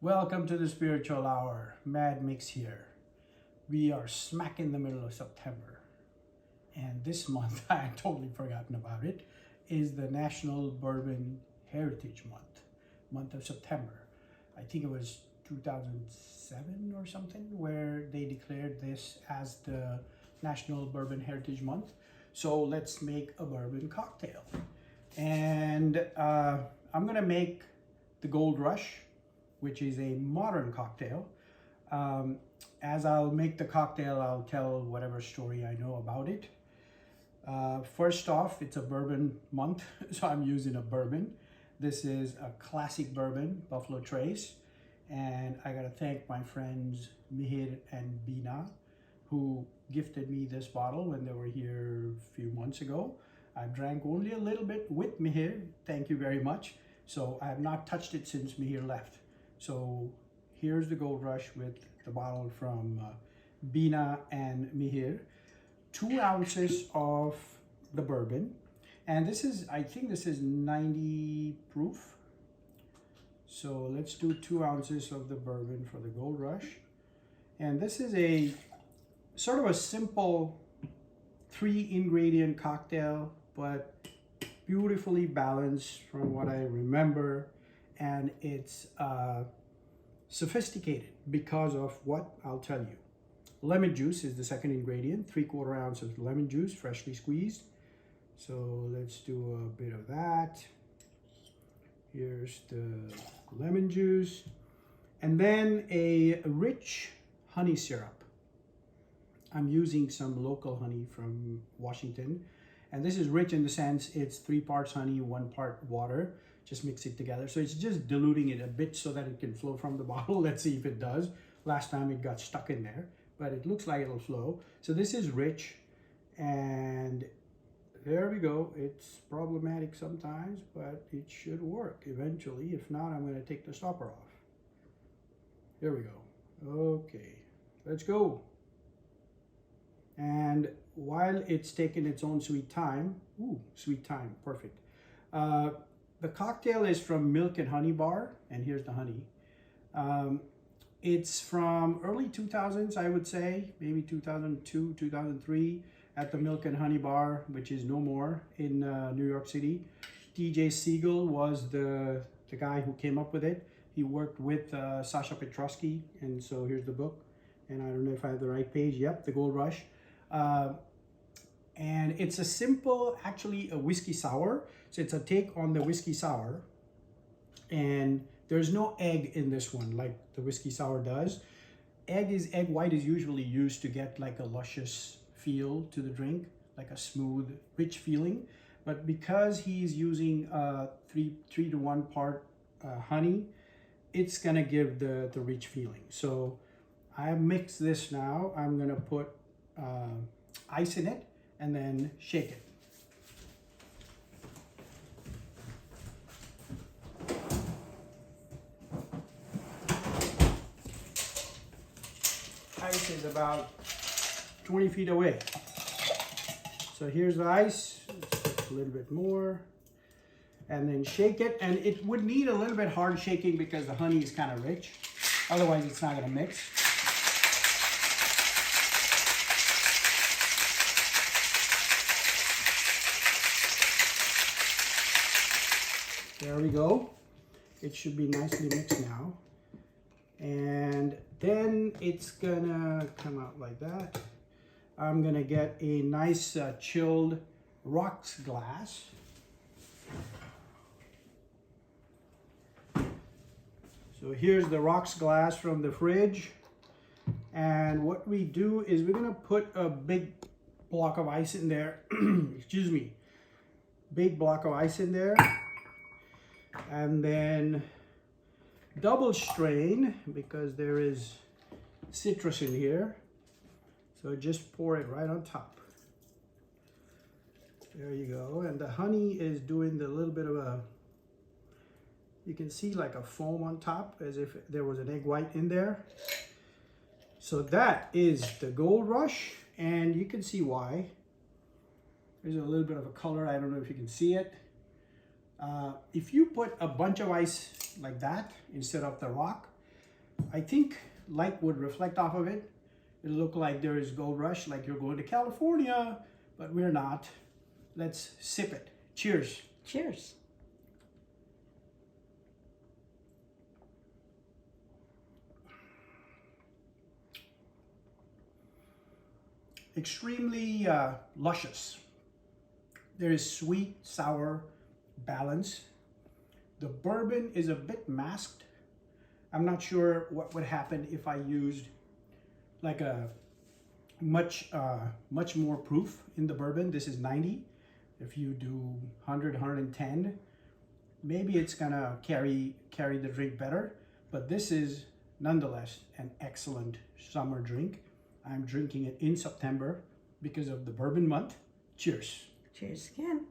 Welcome to the Spiritual Hour. Mad Mix here. We are smack in the middle of September. And this month, I had totally forgotten about it, is the National Bourbon Heritage Month, month of September. I think it was 2007 or something where they declared this as the National Bourbon Heritage Month. So let's make a bourbon cocktail. And I'm gonna make the Gold Rush, which is a modern cocktail. As I'll make the cocktail, I'll tell whatever story I know about it. First off, it's a bourbon month, so I'm using a bourbon. This is a classic bourbon, Buffalo Trace. And I gotta thank my friends Mihir and Bina, who gifted me this bottle when they were here a few months ago. I drank only a little bit with Mihir, thank you very much. So I have not touched it since Mihir left. So here's the Gold Rush with the bottle from Bina and Mihir. 2 ounces of the bourbon. And this is, I think this is 90 proof. So let's do 2 ounces of the bourbon for the Gold Rush. And this is a sort of a simple 3-ingredient cocktail, but beautifully balanced from what I remember. And it's sophisticated because of what I'll tell you. Lemon juice is the second ingredient, 3/4 ounce of lemon juice, freshly squeezed. So let's do a bit of that. Here's the lemon juice. And then a rich honey syrup. I'm using some local honey from Washington. And this is rich in the sense it's 3 parts honey, 1 part water. Just mix it together. So it's just diluting it a bit so that it can flow from the bottle. Let's see if it does. Last time it got stuck in there, but it looks like it'll flow. So this is rich, and there we go. It's problematic sometimes, but it should work eventually. If not, I'm gonna take the stopper off. There we go. Okay, let's go. And while it's taking its own sweet time, sweet time, perfect. The cocktail is from Milk and Honey Bar, and here's the honey. It's from early 2000s, I would say, maybe 2002, 2003, at the Milk and Honey Bar, which is no more in New York City. DJ Siegal was the guy who came up with it. He worked with Sasha Petraske, and so here's the book. And I don't know if I have the right page. Yep, the Gold Rush. And it's a simple, actually a whiskey sour. So it's a take on the whiskey sour. And there's no egg in this one like the whiskey sour does. Egg white is usually used to get like a luscious feel to the drink, like a smooth, rich feeling. But because he's using 3 to 1 part honey, it's gonna give the rich feeling. So I mix this now. I'm gonna put ice in it and then shake it. Ice is about 20 feet away. So here's the ice, just a little bit more, and then shake it. And it would need a little bit hard shaking because the honey is kind of rich. Otherwise it's not gonna mix. There we go. It should be nicely mixed now. And then it's gonna come out like that. I'm gonna get a nice chilled rocks glass. So here's the rocks glass from the fridge. And what we do is we're gonna put a big block of ice in there. Excuse me. Big block of ice in there. And then double strain because there is citrus in here. So just pour it right on top. There you go. And the honey is doing the little bit of a, you can see like a foam on top as if there was an egg white in there. So that is the Gold Rush, and you can see why. There's a little bit of a color. I don't know if you can see it. If you put a bunch of ice like that instead of the rock, I think light would reflect off of it. It'll look like there is gold rush, like you're going to California, but we're not. Let's sip it. Cheers. Cheers. Extremely luscious. There is sweet, sour balance. The bourbon is a bit masked. I'm not sure what would happen if I used like a much more proof in the bourbon. This is 90. If you do 100, 110, maybe it's gonna carry the drink better. But this is nonetheless an excellent summer drink. I'm drinking it in September because of the bourbon month. Cheers. Cheers again.